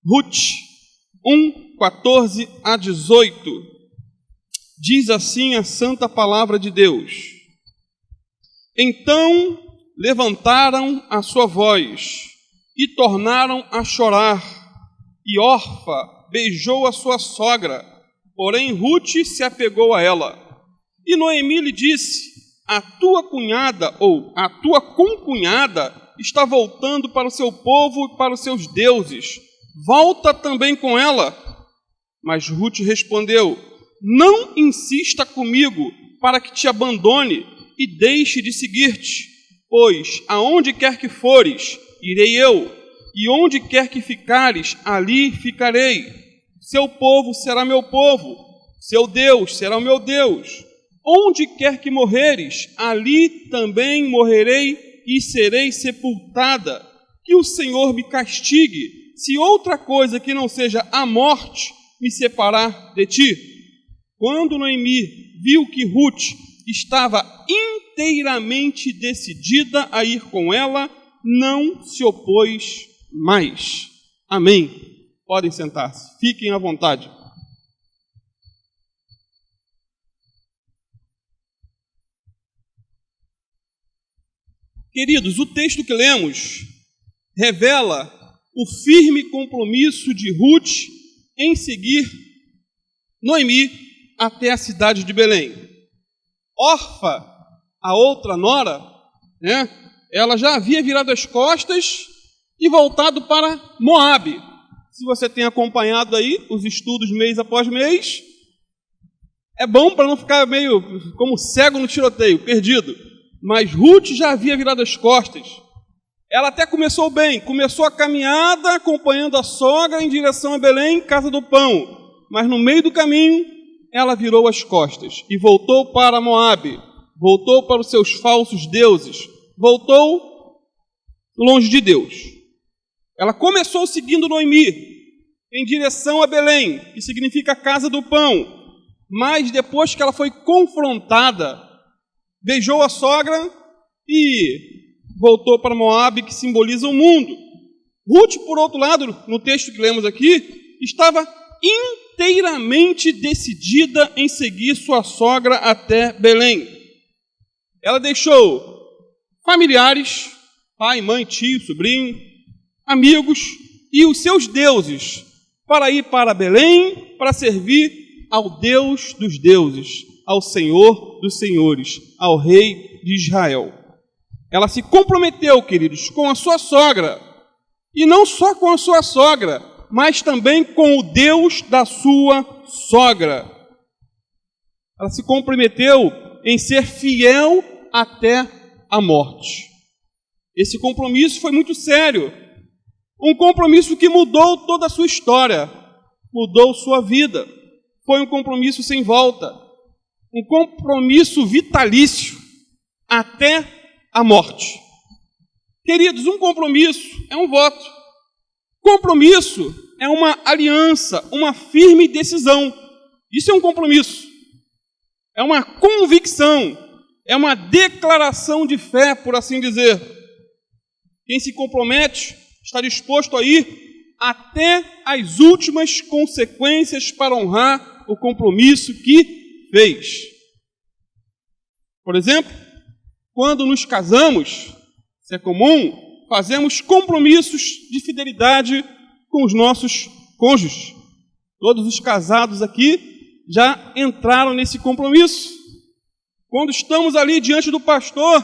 Ruth 1, 14 a 18. Diz assim a santa palavra de Deus: Então levantaram a sua voz e tornaram a chorar, e Orfa beijou a sua sogra, porém Ruth se apegou a ela. E Noemi lhe disse: a tua cunhada ou a tua concunhada está voltando para o seu povo e para os seus deuses. Volta também com ela. Mas Ruth respondeu: não insista comigo para que te abandone e deixe de seguir-te, pois aonde quer que fores, irei eu, e onde quer que ficares, ali ficarei. Seu povo será meu povo, seu Deus será o meu Deus. Onde quer que morreres, ali também morrerei e serei sepultada. Que o Senhor me castigue, se outra coisa que não seja a morte me separar de ti. Quando Noemi viu que Ruth estava inteiramente decidida a ir com ela, não se opôs mais. Amém. Podem sentar-se, fiquem à vontade. Queridos, o texto que lemos revela o firme compromisso de Ruth em seguir Noemi até a cidade de Belém. Orfa, a outra nora, ela já havia virado as costas e voltado para Moabe. Se você tem acompanhado aí os estudos mês após mês, é bom para não ficar meio como cego no tiroteio, perdido. Mas Ruth já havia virado as costas. Ela até começou bem, começou a caminhada acompanhando a sogra em direção a Belém, casa do pão. Mas no meio do caminho, ela virou as costas e voltou para Moabe, voltou para os seus falsos deuses, voltou longe de Deus. Ela começou seguindo Noemi em direção a Belém, que significa casa do pão. Mas depois que ela foi confrontada, beijou a sogra e voltou para Moabe, que simboliza o mundo. Ruth, por outro lado, no texto que lemos aqui, estava inteiramente decidida em seguir sua sogra até Belém. Ela deixou familiares, pai, mãe, tio, sobrinho, amigos e os seus deuses para ir para Belém para servir ao Deus dos deuses, ao Senhor dos senhores, ao Rei de Israel. Ela se comprometeu, queridos, com a sua sogra, e não só com a sua sogra, mas também com o Deus da sua sogra. Ela se comprometeu em ser fiel até a morte. Esse compromisso foi muito sério, um compromisso que mudou toda a sua história, mudou sua vida. Foi um compromisso sem volta, um compromisso vitalício até a morte. Queridos, um compromisso é um voto. Compromisso é uma aliança, uma firme decisão. Isso é um compromisso. É uma convicção, é uma declaração de fé, por assim dizer. Quem se compromete está disposto a ir até as últimas consequências para honrar o compromisso que fez. Por exemplo, quando nos casamos, isso é comum, fazemos compromissos de fidelidade com os nossos cônjuges. Todos os casados aqui já entraram nesse compromisso. Quando estamos ali diante do pastor,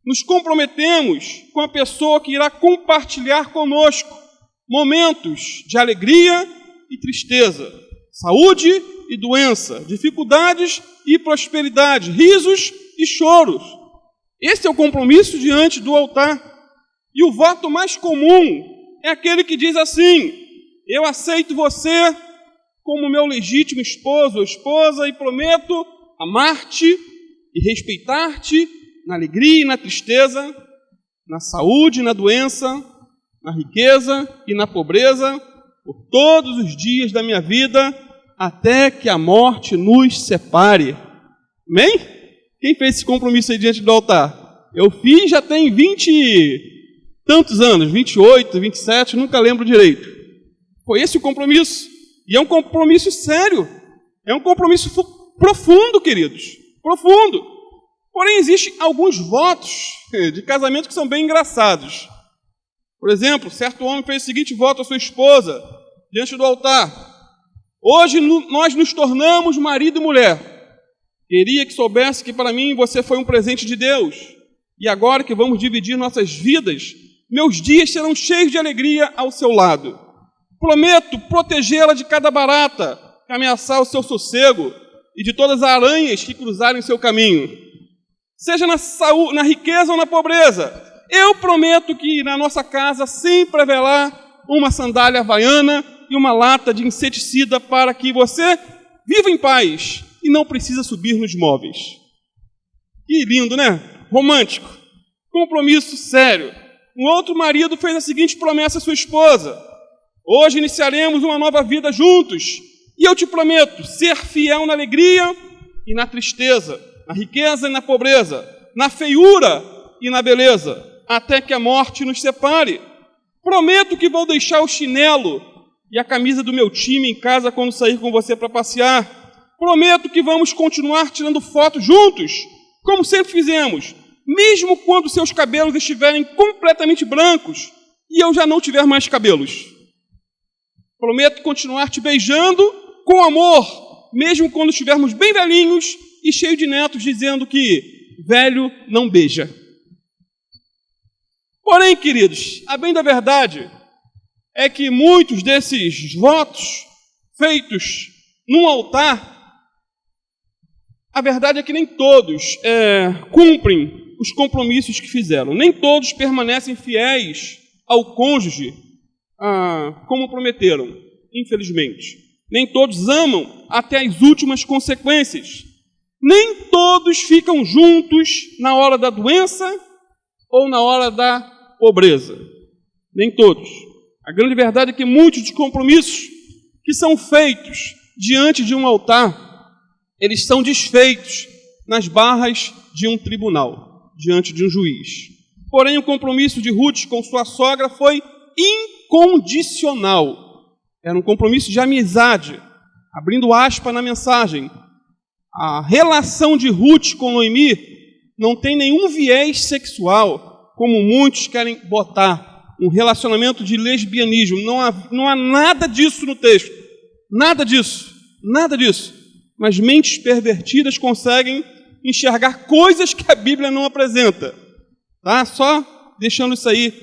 nos comprometemos com a pessoa que irá compartilhar conosco momentos de alegria e tristeza, saúde e doença, dificuldades e prosperidade, risos e choros. Esse é o compromisso diante do altar. E o voto mais comum é aquele que diz assim: eu aceito você como meu legítimo esposo ou esposa e prometo amar-te e respeitar-te na alegria e na tristeza, na saúde e na doença, na riqueza e na pobreza, por todos os dias da minha vida, até que a morte nos separe. Amém? Quem fez esse compromisso aí diante do altar? Eu fiz, já tem 20 e tantos anos, 28, 27, nunca lembro direito. Foi esse o compromisso. E é um compromisso sério. É um compromisso profundo, queridos. Profundo. Porém, existem alguns votos de casamento que são bem engraçados. Por exemplo, certo homem fez o seguinte voto à sua esposa, diante do altar: hoje nós nos tornamos marido e mulher. Queria que soubesse que para mim você foi um presente de Deus. E agora que vamos dividir nossas vidas, meus dias serão cheios de alegria ao seu lado. Prometo protegê-la de cada barata que ameaçar o seu sossego e de todas as aranhas que cruzarem o seu caminho. Seja na saúde, na riqueza ou na pobreza, eu prometo que na nossa casa sempre haverá uma sandália havaiana e uma lata de inseticida para que você viva em paz e não precisa subir nos móveis. Que lindo, né? Romântico. Compromisso sério. Um outro marido fez a seguinte promessa à sua esposa: hoje iniciaremos uma nova vida juntos e eu te prometo ser fiel na alegria e na tristeza, na riqueza e na pobreza, na feiura e na beleza, até que a morte nos separe. Prometo que vou deixar o chinelo e a camisa do meu time em casa quando sair com você para passear. Prometo que vamos continuar tirando fotos juntos, como sempre fizemos, mesmo quando seus cabelos estiverem completamente brancos e eu já não tiver mais cabelos. Prometo continuar te beijando com amor, mesmo quando estivermos bem velhinhos e cheios de netos, dizendo que velho não beija. Porém, queridos, a bem da verdade é que muitos desses votos feitos num altar, a verdade é que nem todos cumprem os compromissos que fizeram. Nem todos permanecem fiéis ao cônjuge como prometeram, infelizmente. Nem todos amam até as últimas consequências. Nem todos ficam juntos na hora da doença ou na hora da pobreza. Nem todos. A grande verdade é que muitos dos compromissos que são feitos diante de um altar, eles são desfeitos nas barras de um tribunal, diante de um juiz. Porém, o compromisso de Ruth com sua sogra foi incondicional. Era um compromisso de amizade. Abrindo aspas na mensagem, a relação de Ruth com Noemi não tem nenhum viés sexual, como muitos querem botar, um relacionamento de lesbianismo. Não há nada disso no texto. Nada disso. Nada disso. Mas mentes pervertidas conseguem enxergar coisas que a Bíblia não apresenta. Tá? Só deixando isso aí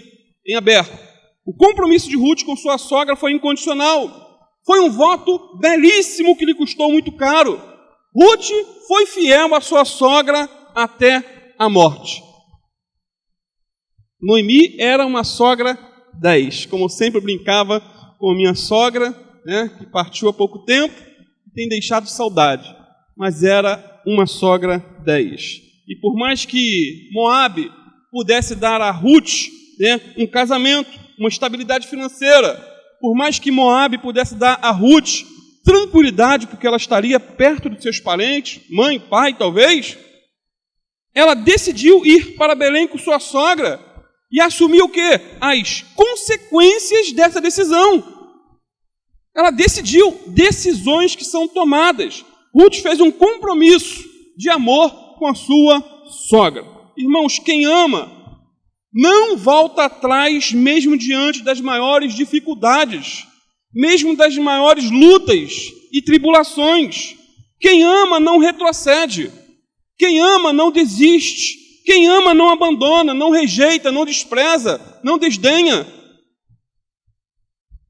em aberto. O compromisso de Ruth com sua sogra foi incondicional. Foi um voto belíssimo que lhe custou muito caro. Ruth foi fiel à sua sogra até a morte. Noemi era uma sogra 10, como eu sempre brincava com a minha sogra, né, que partiu há pouco tempo, tem deixado saudade, mas era uma sogra 10. E por mais que Moabe pudesse dar a Ruth, né, um casamento, uma estabilidade financeira, por mais que Moabe pudesse dar a Ruth tranquilidade, porque ela estaria perto dos seus parentes, mãe, pai, talvez, ela decidiu ir para Belém com sua sogra e assumir o quê? As consequências dessa decisão. Ela decidiu decisões que são tomadas. Ruth fez um compromisso de amor com a sua sogra. Irmãos, quem ama não volta atrás mesmo diante das maiores dificuldades, mesmo das maiores lutas e tribulações. Quem ama não retrocede. Quem ama não desiste. Quem ama não abandona, não rejeita, não despreza, não desdenha.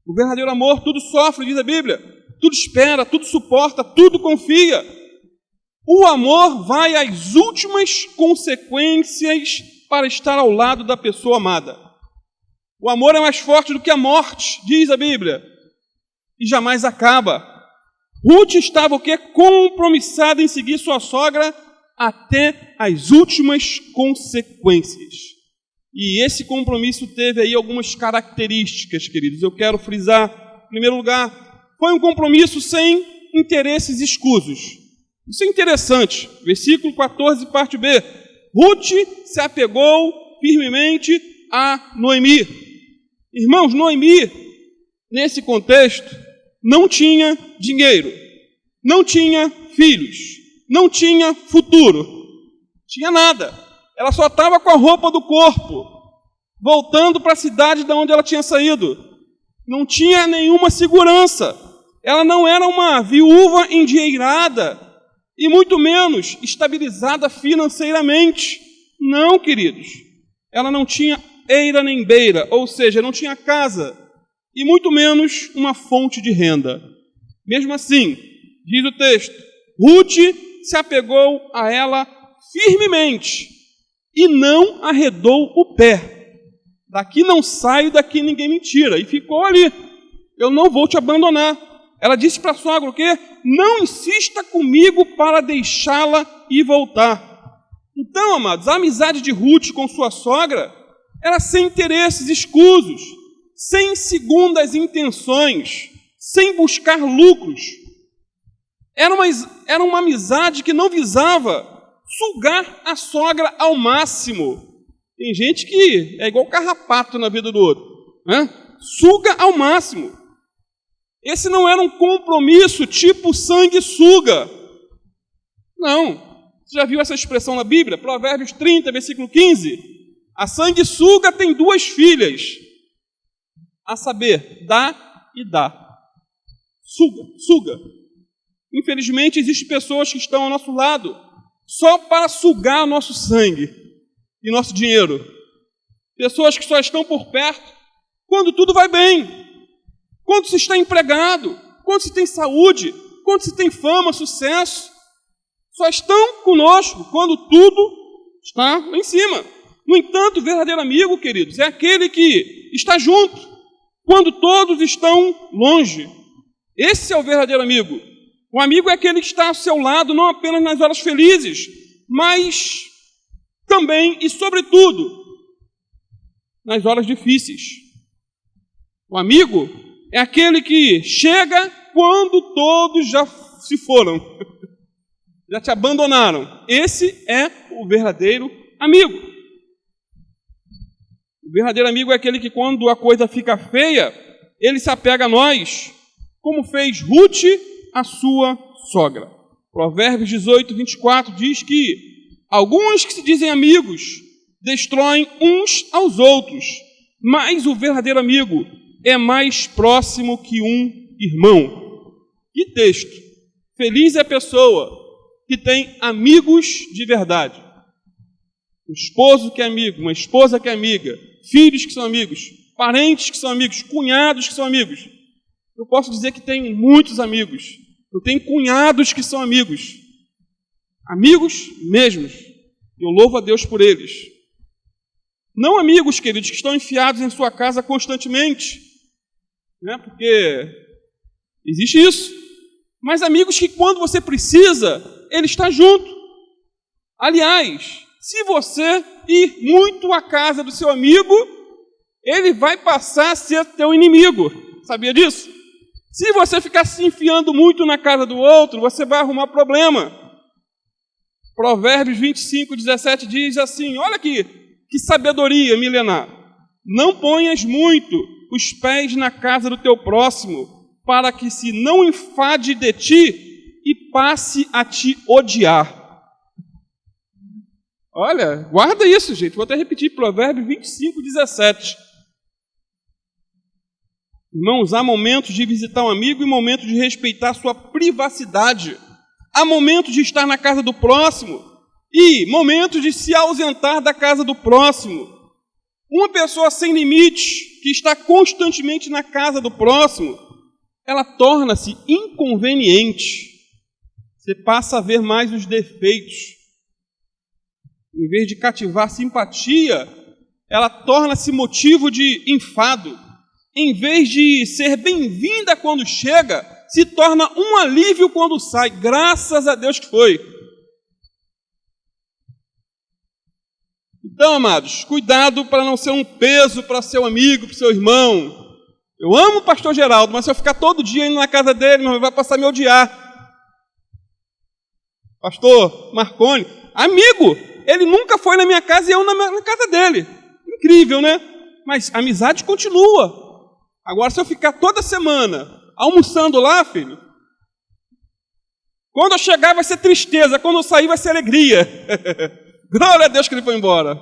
O verdadeiro amor tudo sofre, diz a Bíblia. Tudo espera, tudo suporta, tudo confia. O amor vai às últimas consequências para estar ao lado da pessoa amada. O amor é mais forte do que a morte, diz a Bíblia, e jamais acaba. Ruth estava o quê? Compromissada em seguir sua sogra até as últimas consequências. E esse compromisso teve aí algumas características, queridos. Eu quero frisar, em primeiro lugar, foi um compromisso sem interesses escusos. Isso é interessante. Versículo 14, parte B. Ruth se apegou firmemente a Noemi. Irmãos, Noemi nesse contexto, não tinha dinheiro, não tinha filhos, não tinha futuro, tinha nada. Ela só estava com a roupa do corpo, voltando para a cidade de onde ela tinha saído. Não tinha nenhuma segurança. Ela não era uma viúva endinheirada e muito menos estabilizada financeiramente. Não, queridos. Ela não tinha eira nem beira, ou seja, não tinha casa e muito menos uma fonte de renda. Mesmo assim, diz o texto, Ruth se apegou a ela firmemente e não arredou o pé. Daqui não saio, daqui ninguém me tira. E ficou ali. Eu não vou te abandonar. Ela disse para a sogra o quê? Não insista comigo para deixá-la e voltar. Então, amados, a amizade de Ruth com sua sogra era sem interesses escusos, sem segundas intenções, sem buscar lucros. Era uma amizade que não visava sugar a sogra ao máximo. Tem gente que é igual carrapato na vida do outro, né? Suga ao máximo. Esse não era um compromisso tipo sanguessuga. Não. Você já viu essa expressão na Bíblia? Provérbios 30, versículo 15. A sanguessuga tem duas filhas, a saber, dá e dá. Suga. Infelizmente, existem pessoas que estão ao nosso lado só para sugar o nosso sangue e nosso dinheiro. Pessoas que só estão por perto quando tudo vai bem, quando se está empregado, quando se tem saúde, quando se tem fama, sucesso. Só estão conosco quando tudo está lá em cima. No entanto, o verdadeiro amigo, queridos, é aquele que está junto quando todos estão longe. Esse é o verdadeiro amigo. O amigo é aquele que está ao seu lado, não apenas nas horas felizes, mas também e sobretudo nas horas difíceis. O amigo é aquele que chega quando todos já se foram, já te abandonaram. Esse é o verdadeiro amigo. O verdadeiro amigo é aquele que, quando a coisa fica feia, ele se apega a nós, como fez Ruth, a sua sogra. Provérbios 18, 24 diz que alguns que se dizem amigos destroem uns aos outros, mas o verdadeiro amigo é mais próximo que um irmão. Que texto! Feliz é a pessoa que tem amigos de verdade. Um esposo que é amigo, uma esposa que é amiga, filhos que são amigos, parentes que são amigos, cunhados que são amigos. Eu posso dizer que tenho muitos amigos. Eu tenho cunhados que são amigos. Amigos mesmos. Eu louvo a Deus por eles. Não amigos, queridos, que estão enfiados em sua casa constantemente, né? Porque existe isso. Mas amigos que, quando você precisa, ele está junto. Aliás, se você ir muito à casa do seu amigo, ele vai passar a ser teu inimigo. Sabia disso? Se você ficar se enfiando muito na casa do outro, você vai arrumar problema. Provérbios 25, 17 diz assim, olha aqui, que sabedoria milenar. Não ponhas muito os pés na casa do teu próximo, para que se não enfade de ti e passe a te odiar. Olha, guarda isso, gente. Vou até repetir, Provérbios 25, 17. Irmãos, há momentos de visitar um amigo e momentos de respeitar sua privacidade. Há momentos de estar na casa do próximo e momentos de se ausentar da casa do próximo. Uma pessoa sem limites, que está constantemente na casa do próximo, ela torna-se inconveniente. Você passa a ver mais os defeitos. Em vez de cativar simpatia, ela torna-se motivo de enfado. Em vez de ser bem-vinda quando chega, se torna um alívio quando sai. Graças a Deus que foi. Então, amados, cuidado para não ser um peso para seu amigo, para seu irmão. Eu amo o pastor Geraldo, mas se eu ficar todo dia indo na casa dele, ele vai passar a me odiar. Pastor Marconi, amigo, ele nunca foi na minha casa e eu na casa dele. Incrível, né? Mas a amizade continua. Agora, se eu ficar toda semana almoçando lá, filho, quando eu chegar vai ser tristeza, quando eu sair vai ser alegria. Glória a Deus que ele foi embora.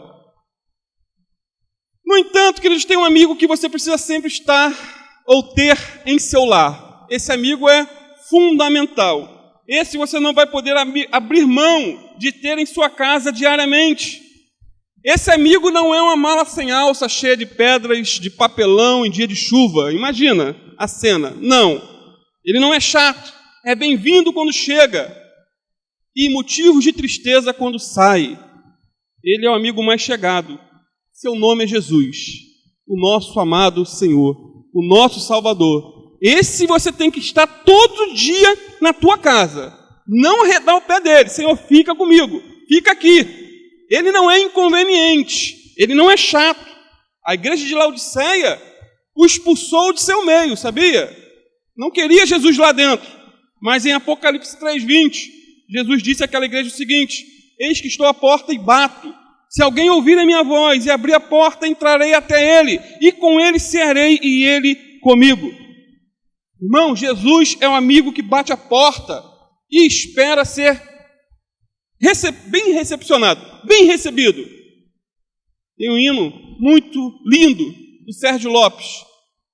No entanto, queridos, tem um amigo que você precisa sempre estar ou ter em seu lar. Esse amigo é fundamental. Esse você não vai poder abrir mão de ter em sua casa diariamente. Esse amigo não é uma mala sem alça cheia de pedras, de papelão em dia de chuva. Imagina a cena. Não. Ele não é chato. É bem-vindo quando chega. E motivos de tristeza quando sai. Ele é o amigo mais chegado. Seu nome é Jesus. O nosso amado Senhor. O nosso Salvador. Esse você tem que estar todo dia na tua casa. Não arredar o pé dele. Senhor, fica comigo. Fica aqui. Ele não é inconveniente, ele não é chato. A igreja de Laodiceia o expulsou de seu meio, sabia? Não queria Jesus lá dentro. Mas em Apocalipse 3:20, Jesus disse àquela igreja o seguinte: eis que estou à porta e bato. Se alguém ouvir a minha voz e abrir a porta, entrarei até ele, e com ele cearei e ele comigo. Irmão, Jesus é um amigo que bate a porta e espera ser bem recepcionado, bem recebido. Tem um hino muito lindo do Sérgio Lopes,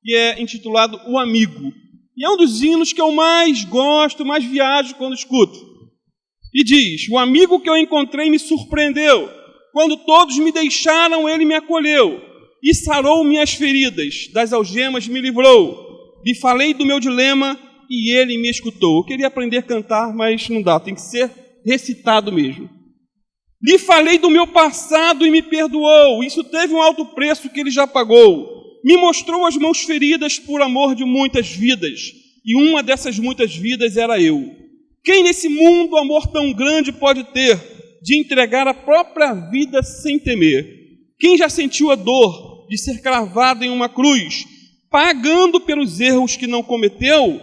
que é intitulado O Amigo. E é um dos hinos que eu mais gosto, mais viajo quando escuto. E diz: o amigo que eu encontrei me surpreendeu. Quando todos me deixaram, ele me acolheu. E sarou minhas feridas, das algemas me livrou. Lhe falei do meu dilema e ele me escutou. Eu queria aprender a cantar, mas não dá, tem que ser recitado mesmo. Lhe falei do meu passado e me perdoou. Isso teve um alto preço que ele já pagou. Me mostrou as mãos feridas por amor de muitas vidas. E uma dessas muitas vidas era eu. Quem nesse mundo amor tão grande pode ter, de entregar a própria vida sem temer? Quem já sentiu a dor de ser cravado em uma cruz, pagando pelos erros que não cometeu,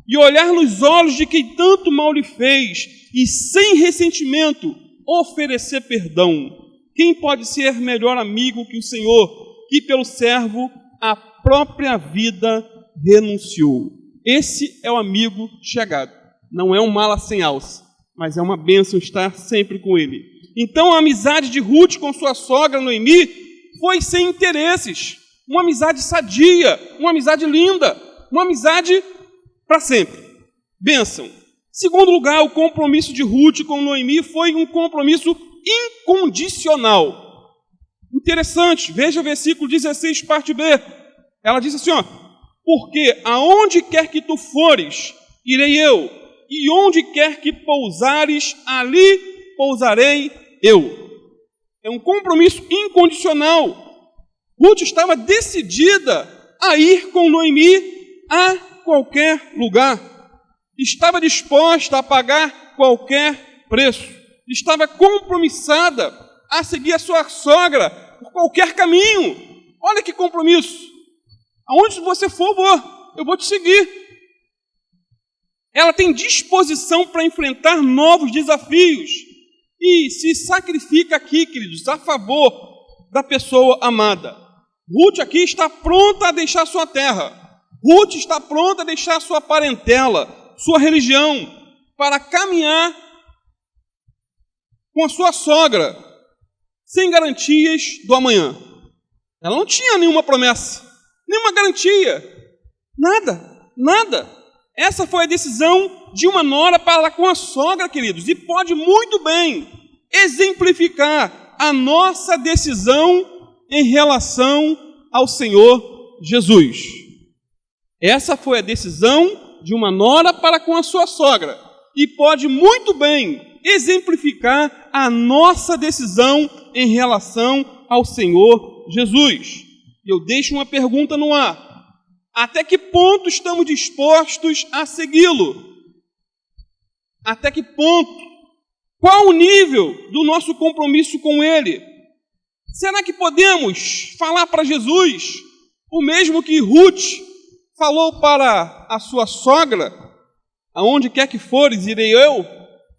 e olhar nos olhos de quem tanto mal lhe fez, e sem ressentimento oferecer perdão? Quem pode ser melhor amigo que o Senhor, que pelo servo a própria vida renunciou? Esse é o amigo chegado. Não é um mala sem alça, mas é uma bênção estar sempre com ele. Então a amizade de Ruth com sua sogra Noemi foi sem interesses, uma amizade sadia, uma amizade linda, uma amizade para sempre. Bênção. Segundo lugar, o compromisso de Ruth com Noemi foi um compromisso incondicional. Interessante, veja o versículo 16, parte B. Ela diz assim, porque aonde quer que tu fores, irei eu, e onde quer que pousares, ali pousarei eu. É um compromisso incondicional. Ruth estava decidida a ir com Noemi a qualquer lugar. Estava disposta a pagar qualquer preço. Estava compromissada a seguir a sua sogra por qualquer caminho. Olha que compromisso. Aonde você for, eu vou te seguir. Ela tem disposição para enfrentar novos desafios e se sacrifica aqui, queridos, a favor da pessoa amada. Ruth aqui está pronta a deixar sua terra. Ruth está pronta a deixar sua parentela, sua religião, para caminhar com a sua sogra, sem garantias do amanhã. Ela não tinha nenhuma promessa, nenhuma garantia, nada. Essa foi a decisão de uma nora para com a sogra, queridos, e pode muito bem exemplificar a nossa decisão em relação ao Senhor Jesus. Essa foi a decisão de uma nora para com a sua sogra, e pode muito bem exemplificar a nossa decisão em relação ao Senhor Jesus. Eu deixo uma pergunta no ar. Até que ponto estamos dispostos a segui-lo? Até que ponto? Qual o nível do nosso compromisso com Ele? Será que podemos falar para Jesus o mesmo que Ruth falou para a sua sogra? Aonde quer que fores, irei eu,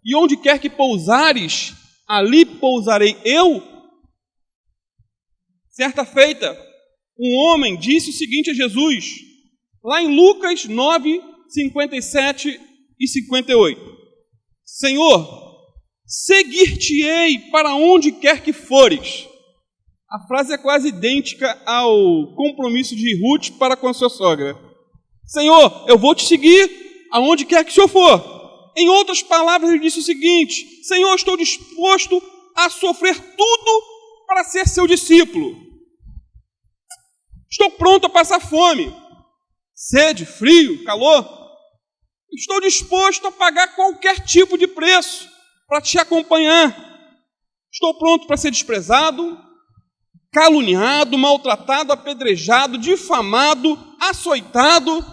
e onde quer que pousares, ali pousarei eu? Certa feita, um homem disse o seguinte a Jesus, lá em Lucas 9, 57 e 58. Senhor, seguir-te-ei para onde quer que fores. A frase é quase idêntica ao compromisso de Ruth para com a sua sogra. Senhor, eu vou te seguir aonde quer que o Senhor for. Em outras palavras, ele disse o seguinte, Senhor, estou disposto a sofrer tudo para ser seu discípulo. Estou pronto a passar fome, sede, frio, calor. Estou disposto a pagar qualquer tipo de preço para te acompanhar. Estou pronto para ser desprezado, caluniado, maltratado, apedrejado, difamado, açoitado.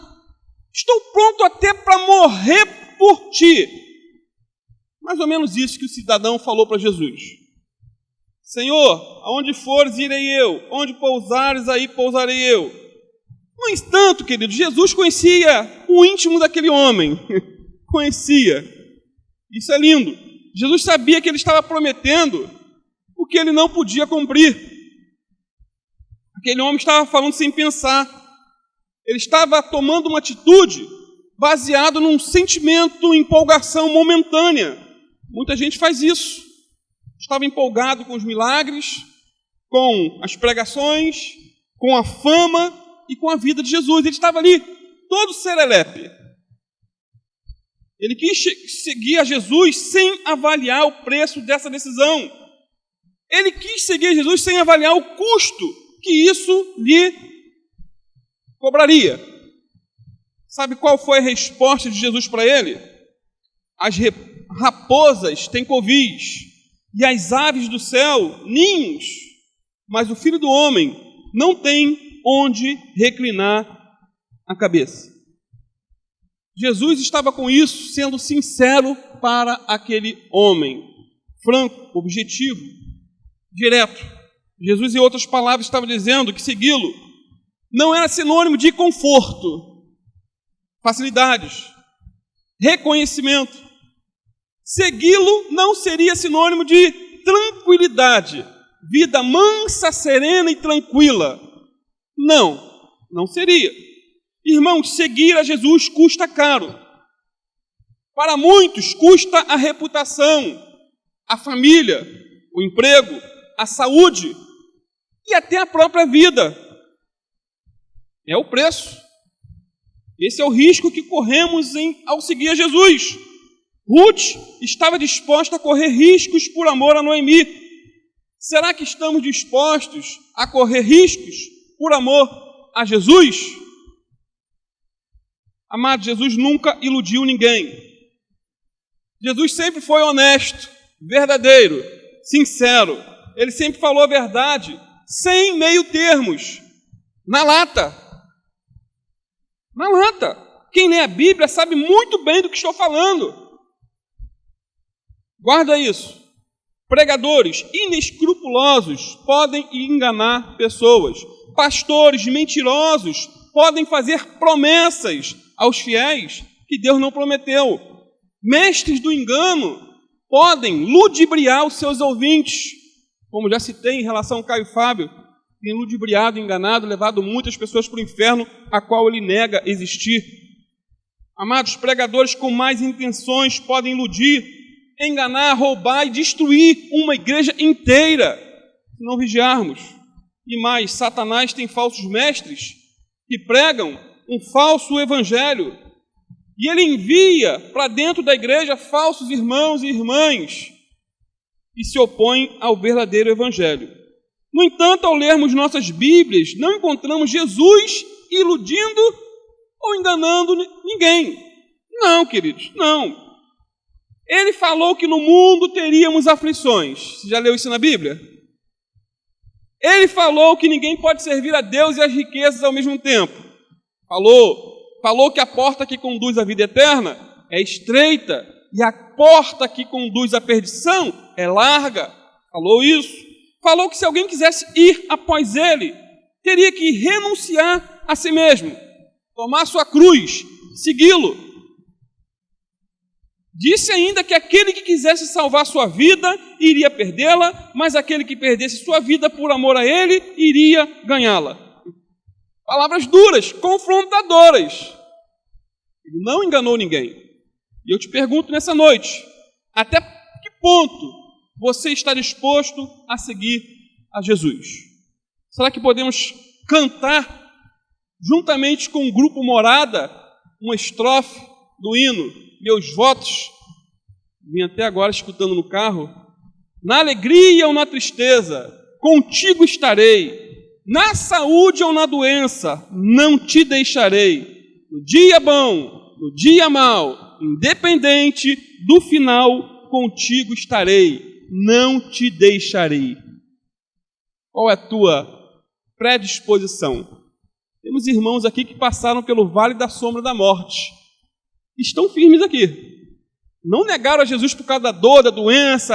Estou pronto até para morrer por ti. Mais ou menos isso que o cidadão falou para Jesus. Senhor, aonde fores, irei eu. Onde pousares, aí pousarei eu. No entanto, querido, Jesus conhecia o íntimo daquele homem. Conhecia. Isso é lindo. Jesus sabia que ele estava prometendo o que ele não podia cumprir. Aquele homem estava falando sem pensar. Ele estava tomando uma atitude baseada num sentimento, empolgação momentânea. Muita gente faz isso. Estava empolgado com os milagres, com as pregações, com a fama e com a vida de Jesus. Ele estava ali, todo serelepe. Ele quis seguir a Jesus sem avaliar o preço dessa decisão. Ele quis seguir a Jesus sem avaliar o custo que isso lhe cobraria. Sabe qual foi a resposta de Jesus para ele? As raposas têm covis e as aves do céu ninhos, mas o Filho do Homem não tem onde reclinar a cabeça. Jesus estava com isso, sendo sincero para aquele homem, franco, objetivo, direto. Jesus, em outras palavras, estava dizendo que segui-lo não era sinônimo de conforto, facilidades, reconhecimento. Segui-lo não seria sinônimo de tranquilidade, vida mansa, serena e tranquila. Não, não seria. Irmãos, seguir a Jesus custa caro. Para muitos custa a reputação, a família, o emprego, a saúde e até a própria vida. É o preço. Esse é o risco que corremos ao seguir a Jesus. Ruth estava disposta a correr riscos por amor a Noemi. Será que estamos dispostos a correr riscos por amor a Jesus? Amado, Jesus nunca iludiu ninguém. Jesus sempre foi honesto, verdadeiro, sincero. Ele sempre falou a verdade, sem meio termos, na lata. Na lata. Quem lê a Bíblia sabe muito bem do que estou falando. Guarda isso. Pregadores inescrupulosos podem enganar pessoas. Pastores mentirosos podem fazer promessas aos fiéis que Deus não prometeu. Mestres do engano podem ludibriar os seus ouvintes. Como já citei em relação ao Caio Fábio, tem ludibriado, enganado, levado muitas pessoas para o inferno, a qual ele nega existir. Amados, pregadores com más intenções podem iludir, enganar, roubar e destruir uma igreja inteira, se não vigiarmos. E mais, Satanás tem falsos mestres que pregam um falso evangelho. E ele envia para dentro da igreja falsos irmãos e irmãs que se opõem ao verdadeiro evangelho. No entanto, ao lermos nossas Bíblias, não encontramos Jesus iludindo ou enganando ninguém. Não, queridos, não. Ele falou que no mundo teríamos aflições. Você já leu isso na Bíblia? Ele falou que ninguém pode servir a Deus e as riquezas ao mesmo tempo. Falou que a porta que conduz à vida eterna é estreita e a porta que conduz à perdição é larga. Falou isso. Falou que se alguém quisesse ir após ele, teria que renunciar a si mesmo, tomar sua cruz, segui-lo. Disse ainda que aquele que quisesse salvar sua vida, iria perdê-la, mas aquele que perdesse sua vida por amor a ele, iria ganhá-la. Palavras duras, confrontadoras. Ele não enganou ninguém. E eu te pergunto nessa noite, até que ponto você está disposto a seguir a Jesus? Será que podemos cantar, juntamente com o grupo Morada, uma estrofe do hino, Meus Votos? Vim até agora escutando no carro. Na alegria ou na tristeza, contigo estarei. Na saúde ou na doença, não te deixarei. No dia bom, no dia mau, independente do final, contigo estarei. Não te deixarei. Qual é a tua predisposição? Temos irmãos aqui que passaram pelo vale da sombra da morte. Estão firmes aqui. Não negaram a Jesus por causa da dor, da doença,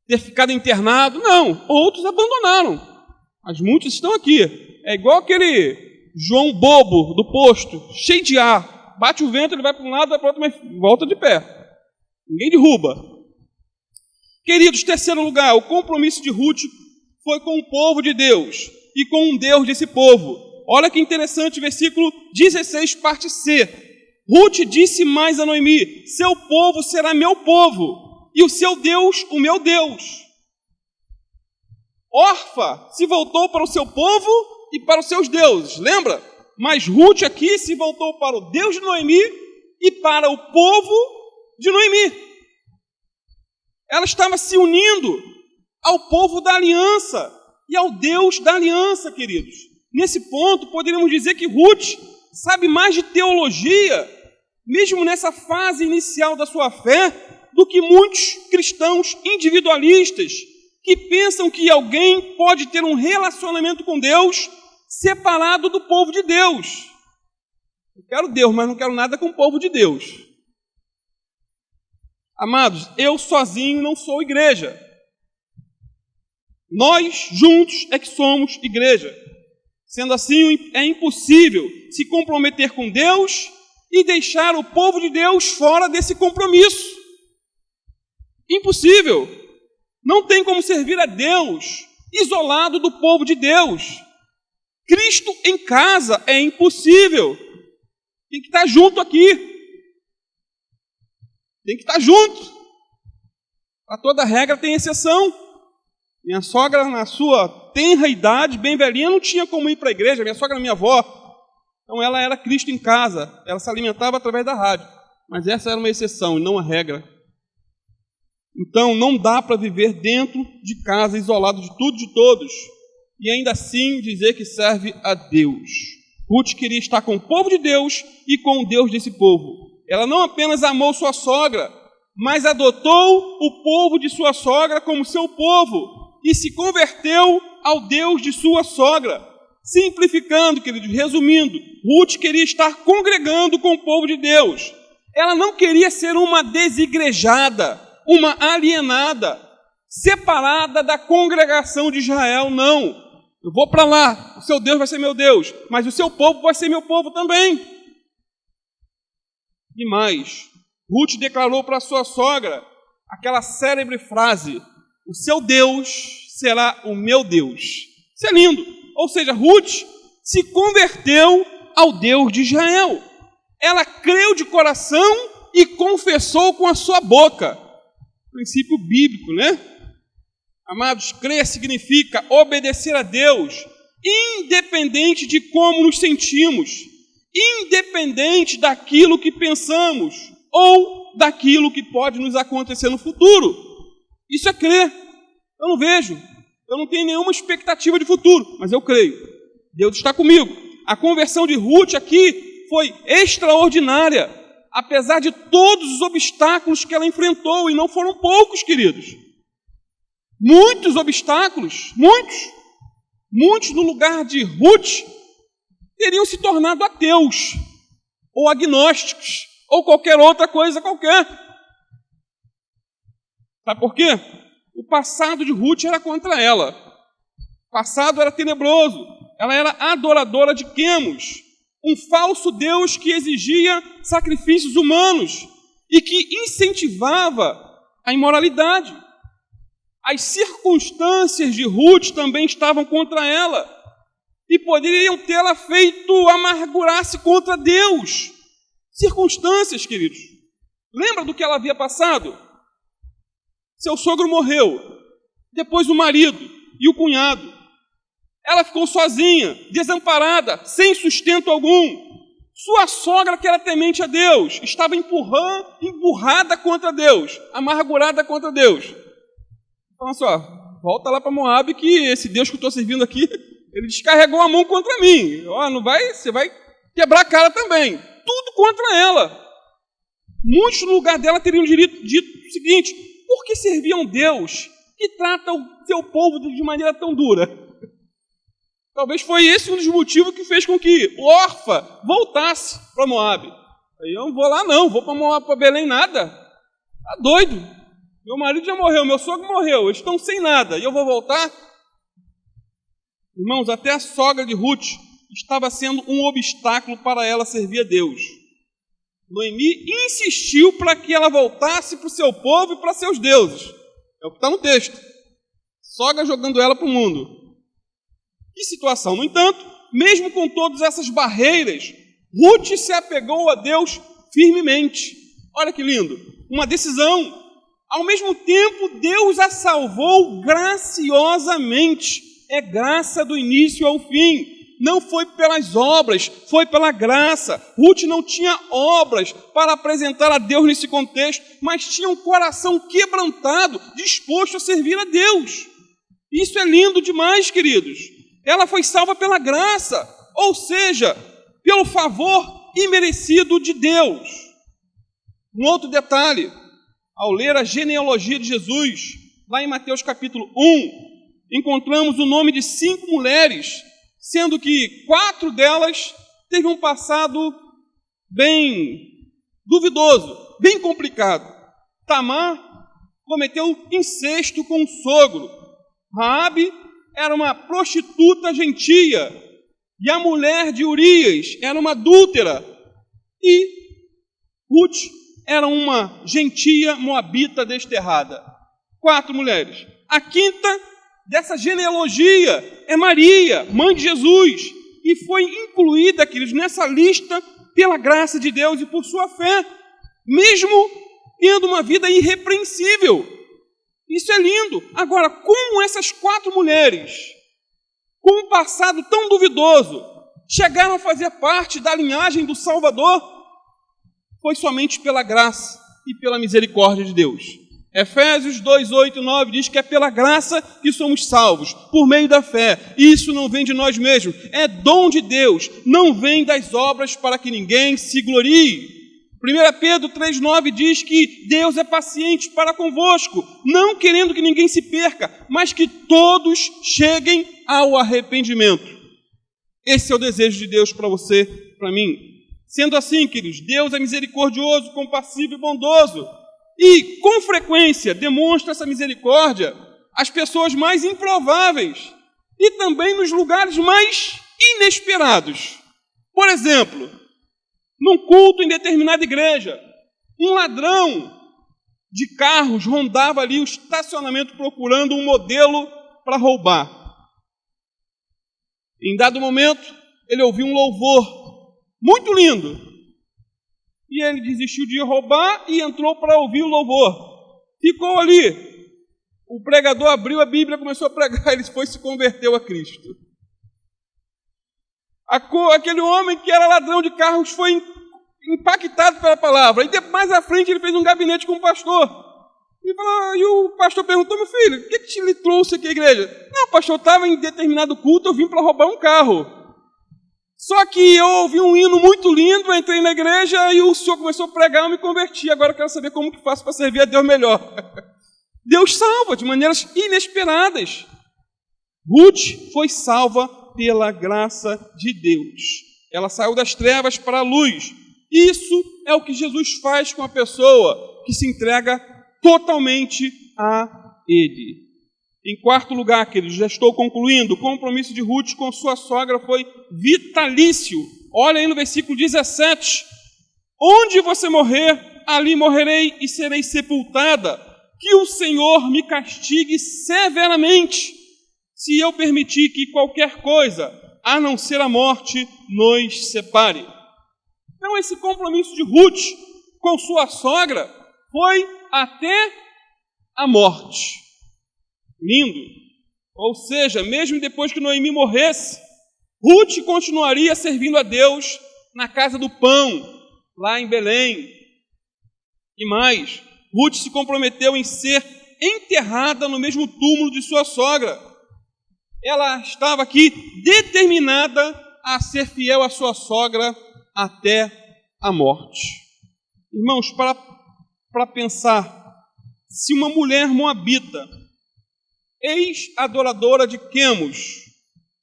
ter ficado internado. Não, outros abandonaram. Mas muitos estão aqui. É igual aquele João bobo do posto, cheio de ar. Bate o vento, ele vai para um lado, vai para o outro, mas volta de pé. Ninguém derruba. Queridos, terceiro lugar, o compromisso de Ruth foi com o povo de Deus e com um Deus desse povo. Olha que interessante, versículo 16, parte C. Ruth disse mais a Noemi: seu povo será meu povo, e o seu Deus, o meu Deus. Orfa se voltou para o seu povo e para os seus deuses, lembra? Mas Ruth aqui se voltou para o Deus de Noemi e para o povo de Noemi. Ela estava se unindo ao povo da aliança e ao Deus da aliança, queridos. Nesse ponto, poderíamos dizer que Ruth sabe mais de teologia, mesmo nessa fase inicial da sua fé, do que muitos cristãos individualistas que pensam que alguém pode ter um relacionamento com Deus separado do povo de Deus. Eu quero Deus, mas não quero nada com o povo de Deus. Amados, eu sozinho não sou igreja. Nós juntos é que somos igreja. Sendo assim, é impossível se comprometer com Deus e deixar o povo de Deus fora desse compromisso. Impossível. Não tem como servir a Deus isolado do povo de Deus. Cristo em casa é impossível. Tem que estar junto aqui. Tem que estar junto. A toda regra tem exceção. Minha sogra, na sua tenra idade, bem velhinha, não tinha como ir para a igreja. Minha sogra era minha avó. Então ela era Cristo em casa. Ela se alimentava através da rádio. Mas essa era uma exceção e não a regra. Então não dá para viver dentro de casa, isolado de tudo e de todos, e ainda assim dizer que serve a Deus. Ruth queria estar com o povo de Deus e com o Deus desse povo. Ela não apenas amou sua sogra, mas adotou o povo de sua sogra como seu povo e se converteu ao Deus de sua sogra. Simplificando, queridos, resumindo, Ruth queria estar congregando com o povo de Deus. Ela não queria ser uma desigrejada, uma alienada, separada da congregação de Israel, não. Eu vou para lá, o seu Deus vai ser meu Deus, mas o seu povo vai ser meu povo também. E mais, Ruth declarou para sua sogra aquela célebre frase: o seu Deus será o meu Deus. Isso é lindo. Ou seja, Ruth se converteu ao Deus de Israel. Ela creu de coração e confessou com a sua boca. Princípio bíblico, né? Amados, crer significa obedecer a Deus, independente de como nos sentimos, independente daquilo que pensamos ou daquilo que pode nos acontecer no futuro. Isso é crer. Eu não vejo, eu não tenho nenhuma expectativa de futuro, mas eu creio. Deus está comigo. A conversão de Ruth aqui foi extraordinária, apesar de todos os obstáculos que ela enfrentou, e não foram poucos, queridos. Muitos obstáculos, muitos no lugar de Ruth teriam se tornado ateus, ou agnósticos, ou qualquer outra coisa qualquer. Sabe por quê? O passado de Ruth era contra ela. O passado era tenebroso. Ela era adoradora de Quemos, um falso Deus que exigia sacrifícios humanos e que incentivava a imoralidade. As circunstâncias de Ruth também estavam contra ela. e poderiam tê-la feito amargurar-se contra Deus. Circunstâncias, queridos. Lembra do que ela havia passado? Seu sogro morreu, depois o marido e o cunhado. Ela ficou sozinha, desamparada, sem sustento algum. Sua sogra, que era temente a Deus, estava empurrada contra Deus, amargurada contra Deus. Então, só, volta lá para Moabe, que esse Deus que eu estou servindo aqui, ele descarregou a mão contra mim. Ó, não vai, você vai quebrar a cara também. Tudo contra ela. Muitos no lugar dela teriam dito o seguinte: por que servir a um Deus que trata o seu povo de maneira tão dura? Talvez foi esse um dos motivos que fez com que Orfa voltasse para Moabe. Aí eu não vou lá não, vou para Moabe, para Belém, nada. Tá doido? Meu marido já morreu, meu sogro morreu, eles estão sem nada, e eu vou voltar? Irmãos, até a sogra de Ruth estava sendo um obstáculo para ela servir a Deus. Noemi insistiu para que ela voltasse para o seu povo e para seus deuses. É o que está no texto. Sogra jogando ela para o mundo. Que situação. No entanto, mesmo com todas essas barreiras, Ruth se apegou a Deus firmemente. Olha que lindo. Uma decisão. Ao mesmo tempo, Deus a salvou graciosamente. É graça do início ao fim. Não foi pelas obras, foi pela graça. Ruth não tinha obras para apresentar a Deus nesse contexto, mas tinha um coração quebrantado, disposto a servir a Deus. Isso é lindo demais, queridos. Ela foi salva pela graça, ou seja, pelo favor imerecido de Deus. Um outro detalhe, ao ler a genealogia de Jesus, lá em Mateus capítulo 1, encontramos o nome de 5 mulheres, sendo que 4 delas teve um passado bem duvidoso, bem complicado. Tamar cometeu incesto com o sogro. Raabe era uma prostituta gentia, e a mulher de Urias era uma adúltera, e Ruth era uma gentia moabita desterrada. 4 mulheres. A quinta dessa genealogia é Maria, mãe de Jesus, e foi incluída, queridos, nessa lista pela graça de Deus e por sua fé, mesmo tendo uma vida irrepreensível. Isso é lindo. Agora, como essas 4 mulheres, com um passado tão duvidoso, chegaram a fazer parte da linhagem do Salvador? Foi somente pela graça e pela misericórdia de Deus. Efésios 2, 8 e 9 diz que é pela graça que somos salvos, por meio da fé. Isso não vem de nós mesmos, é dom de Deus, não vem das obras para que ninguém se glorie. 1 Pedro 3,9 diz que Deus é paciente para convosco, não querendo que ninguém se perca, mas que todos cheguem ao arrependimento. Esse é o desejo de Deus para você, para mim. Sendo assim, queridos, Deus é misericordioso, compassivo e bondoso, e com frequência demonstra essa misericórdia às pessoas mais improváveis e também nos lugares mais inesperados. Por exemplo, num culto em determinada igreja, um ladrão de carros rondava ali o estacionamento procurando um modelo para roubar. Em dado momento, ele ouviu um louvor muito lindo. E ele desistiu de roubar e entrou para ouvir o louvor. Ficou ali. O pregador abriu a Bíblia, começou a pregar, ele foi e se converteu a Cristo. Aquele homem que era ladrão de carros foi impactado pela palavra. E mais à frente ele fez um gabinete com o pastor. E o pastor perguntou: meu filho, o que te trouxe aqui à igreja? Não, pastor, eu estava em determinado culto, eu vim para roubar um carro. Só que eu ouvi um hino muito lindo, entrei na igreja e o senhor começou a pregar, eu me converti. Agora eu quero saber como que faço para servir a Deus melhor. Deus salva de maneiras inesperadas. Ruth foi salva pela graça de Deus. Ela saiu das trevas para a luz. Isso é o que Jesus faz com a pessoa que se entrega totalmente a Ele. Em quarto lugar, queridos, já estou concluindo, o compromisso de Ruth com sua sogra foi vitalício. Olha aí no versículo 17. Onde você morrer, ali morrerei e serei sepultada. Que o Senhor me castigue severamente, se eu permitir que qualquer coisa a não ser a morte nos separe. Então esse compromisso de Ruth com sua sogra foi até a morte. Lindo. Ou seja, mesmo depois que Noemi morresse, Ruth continuaria servindo a Deus na casa do pão, lá em Belém. E mais, Ruth se comprometeu em ser enterrada no mesmo túmulo de sua sogra. Ela estava aqui determinada a ser fiel à sua sogra até a morte. Irmãos, para pensar, se uma mulher moabita, ex-adoradora de Quemos,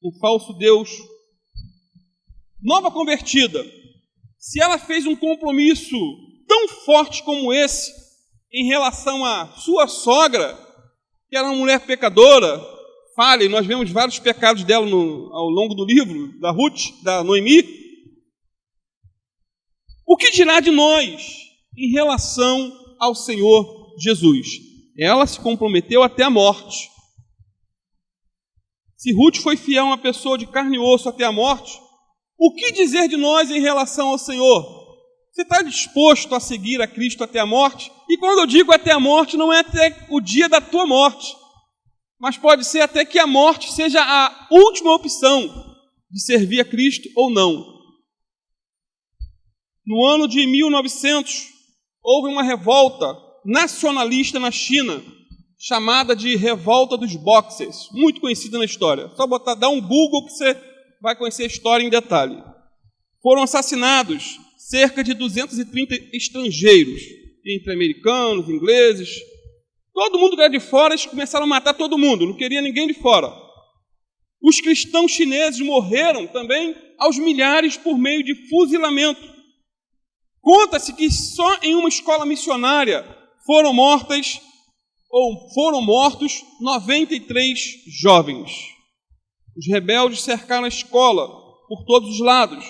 um falso deus, nova convertida, se ela fez um compromisso tão forte como esse em relação à sua sogra, que era uma mulher pecadora, falha, e nós vemos vários pecados dela ao longo do livro, da Ruth, da Noemi, o que dirá de nós em relação ao Senhor Jesus? Ela se comprometeu até a morte. Se Ruth foi fiel a uma pessoa de carne e osso até a morte, o que dizer de nós em relação ao Senhor? Você está disposto a seguir a Cristo até a morte? E quando eu digo até a morte, não é até o dia da tua morte, mas pode ser até que a morte seja a última opção de servir a Cristo ou não. No ano de 1900, houve uma revolta nacionalista na China, chamada de Revolta dos Boxers, muito conhecida na história. Só dar um Google que você vai conhecer a história em detalhe. Foram assassinados cerca de 230 estrangeiros, entre americanos, ingleses, todo mundo que era de fora, eles começaram a matar todo mundo, não queria ninguém de fora. Os cristãos chineses morreram também aos milhares por meio de fuzilamento. Conta-se que só em uma escola missionária foram mortos 93 jovens. Os rebeldes cercaram a escola por todos os lados,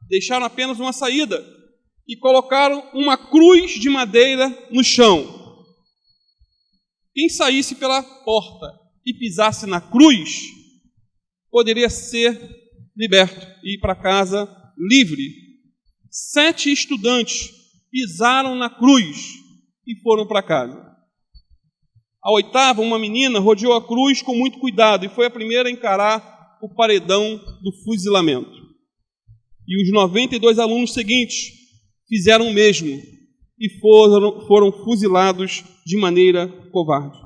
deixaram apenas uma saída e colocaram uma cruz de madeira no chão. Quem saísse pela porta e pisasse na cruz poderia ser liberto e ir para casa livre. 7 estudantes pisaram na cruz e foram para casa. A 8ª, uma menina, rodeou a cruz com muito cuidado e foi a primeira a encarar o paredão do fuzilamento. E os 92 alunos seguintes fizeram o mesmo e foram fuzilados de maneira covarde.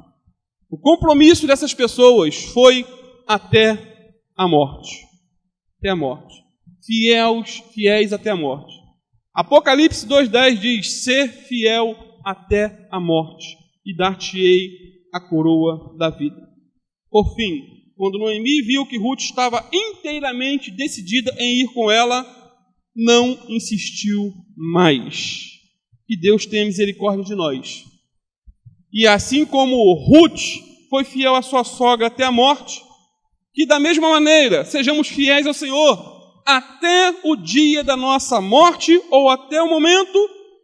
O compromisso dessas pessoas foi até a morte. Até a morte. Fiéis até a morte. Apocalipse 2,10 diz: ser fiel até a morte e dar-te-ei a coroa da vida. Por fim, quando Noemi viu que Ruth estava inteiramente decidida em ir com ela, não insistiu mais. Que Deus tenha misericórdia de nós. E assim como Ruth foi fiel à sua sogra até a morte, que da mesma maneira sejamos fiéis ao Senhor até o dia da nossa morte ou até o momento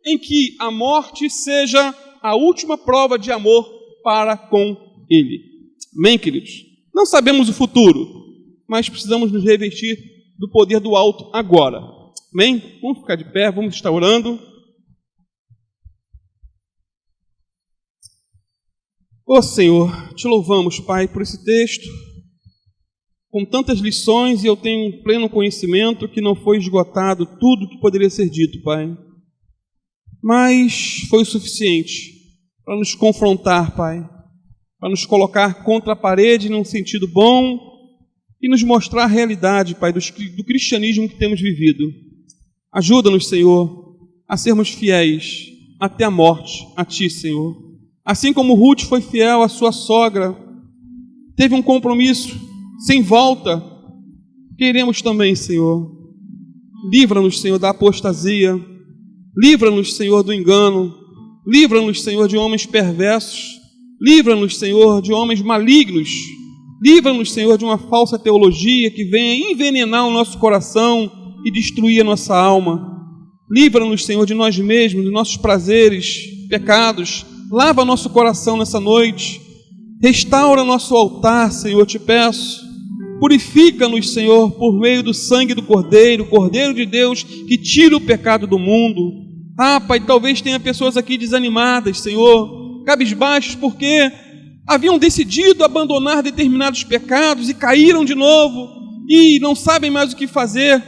em que a morte seja a última prova de amor para com Ele. Amém, queridos? Não sabemos o futuro, mas precisamos nos revestir do poder do alto agora. Amém? Vamos ficar de pé, vamos estar orando. Ó Senhor, te louvamos, Pai, por esse texto, com tantas lições, e eu tenho pleno conhecimento que não foi esgotado tudo que poderia ser dito, Pai. Mas foi o suficiente para nos confrontar, Pai, para nos colocar contra a parede num sentido bom e nos mostrar a realidade, Pai, do cristianismo que temos vivido. Ajuda-nos, Senhor, a sermos fiéis até a morte a Ti, Senhor. Assim como Ruth foi fiel à sua sogra, teve um compromisso sem volta, queremos também, Senhor. Livra-nos, Senhor, da apostasia. Livra-nos, Senhor, do engano. Livra-nos, Senhor, de homens perversos. Livra-nos, Senhor, de homens malignos. Livra-nos, Senhor, de uma falsa teologia que venha envenenar o nosso coração e destruir a nossa alma. Livra-nos, Senhor, de nós mesmos, de nossos prazeres, pecados. Lava nosso coração nessa noite. Restaura nosso altar, Senhor, te peço. Purifica-nos, Senhor, por meio do sangue do Cordeiro, Cordeiro de Deus, que tira o pecado do mundo. Pai, talvez tenha pessoas aqui desanimadas, Senhor, cabisbaixos, porque haviam decidido abandonar determinados pecados e caíram de novo e não sabem mais o que fazer.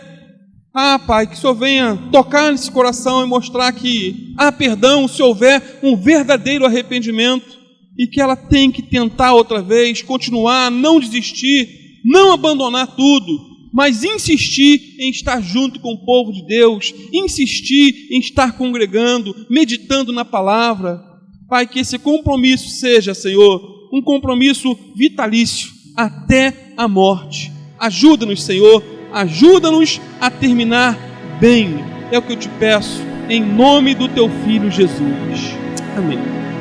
Pai, que o Senhor venha tocar nesse coração e mostrar que há perdão se houver um verdadeiro arrependimento e que ela tem que tentar outra vez, continuar, não desistir, não abandonar tudo, mas insistir em estar junto com o povo de Deus, insistir em estar congregando, meditando na palavra. Pai, que esse compromisso seja, Senhor, um compromisso vitalício até a morte. Ajuda-nos, Senhor, ajuda-nos a terminar bem. É o que eu te peço, em nome do Teu Filho Jesus. Amém.